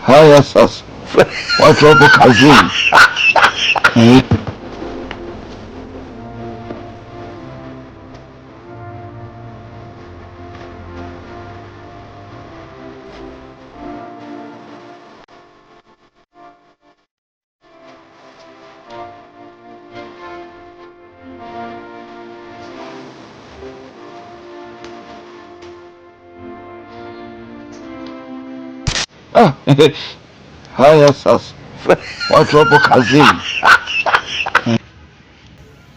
Haya sasa, watu wapo kazini. Haya sasa, watu wapo kazini.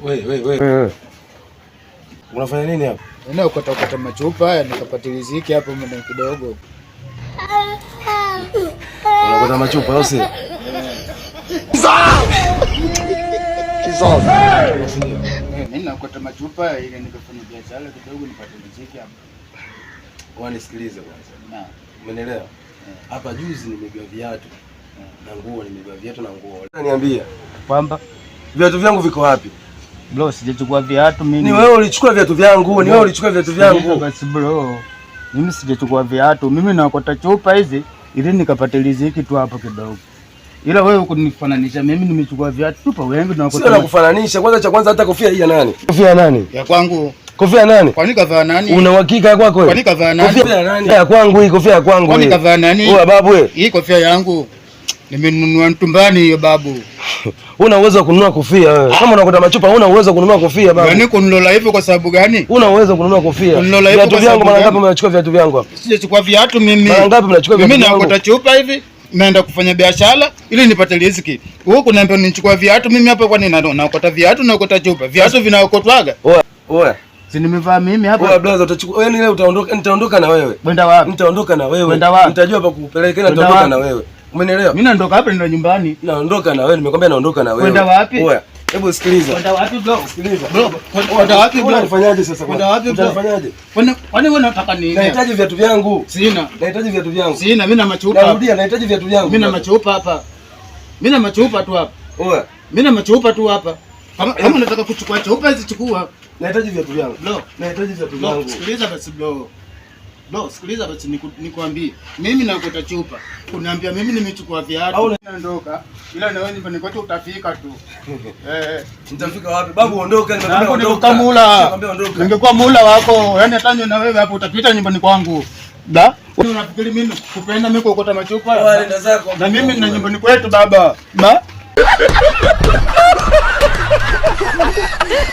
Wewe. Unafanya nini hapa? Ukata machupa haya nikapata riziki hapo muda kidogo. Unakota machupa au si? Mimi nakota machupa ili nikafanya biashara kidogo nipate riziki hapa. Wanisikilize kwanza. Umeelewa? Hapa juzi nimegawa viatu na nguo, Niambia kwamba viatu vyangu viko wapi? Bro, sijachukua viatu mimi. Ni wewe ulichukua viatu vyangu, ni wewe ulichukua viatu vyangu. Basi bro, mimi sijachukua viatu, mimi nakota chupa hizi ili nikapate riziki tu hapo kidogo. Ila wewe ukunifananisha mimi nimechukua viatu chupa wengi na nakota. Sio nakufananisha, kwanza cha kwanza hata kofia hii ya nani? Kofia ya nani? Ya kwangu. Kofia ya nani? Kwani kavaa nani? Una uhakika ya kwako wewe? Kwani kavaa nani? Kofia ya nani? Ya kwangu hii, kofia ya kwangu hii. Kwani kavaa nani? Wewe babu wewe. Hii kofia yangu. Nimenunua Mtumbani hiyo babu. Una uwezo wa kununua kofia wewe. Kama unakota machupa una uwezo wa kununua kofia babu. Yaani kunilola hivyo kwa sababu gani? Una uwezo wa kununua kofia. Viatu vyangu mara ngapi mnachukua viatu vyangu hapa? Sijachukua viatu mimi. Mara ngapi mnachukua viatu vyangu? Mimi nakota chupa hivi, naenda kufanya biashara ili nipate riziki. Wewe kuniambia nichukua viatu mimi hapa, kwani nakota viatu na nakota chupa? Viatu vinaokotwaga? Oya. Si nimevaa mimi hapa. Oya brother, utachukua yaani leo utaondoka, nitaondoka na wewe. Kwenda wapi? Nitaondoka na wewe. Kwenda wapi? Nitajua pa kukupeleka na nitaondoka na wewe. Umenielewa? Mimi naondoka hapa nenda nyumbani. Naondoka na wewe, nimekwambia naondoka na wewe. Kwenda wapi? Oya, hebu sikiliza. Kwenda wapi bro? Sikiliza. Bro, kwenda wapi bro? Unafanyaje sasa? Kwenda wapi bro? Unafanyaje? Kwani wewe unataka nini? Nahitaji viatu vyangu. Sina. Nahitaji viatu vyangu. Sina, mimi na machupa. Narudia, nahitaji viatu vyangu. Mimi na machupa hapa. Mimi na machupa tu hapa. Oya. Mimi na machupa tu hapa. Kama unataka kuchukua chupa hizi chukua. Nahitaji viatu vyangu. Bro, nahitaji viatu vyangu. Sikiliza basi bro. Bro, sikiliza basi nikwambie. Mimi nakota chupa. Uniambia mimi nimechukua viatu. Au naondoka. Ila na wewe nyumbani kwetu utafika tu. Nitafika wapi? Babu ondoka, nimekwambia ondoka. Ningekuwa mula wako, yani hata na wewe hapo utapita nyumbani kwangu. Da? Wewe unafikiri mimi kupenda mimi kuokota machupa? Wale nenda zako. Na mimi na nyumbani kwetu baba. Ba?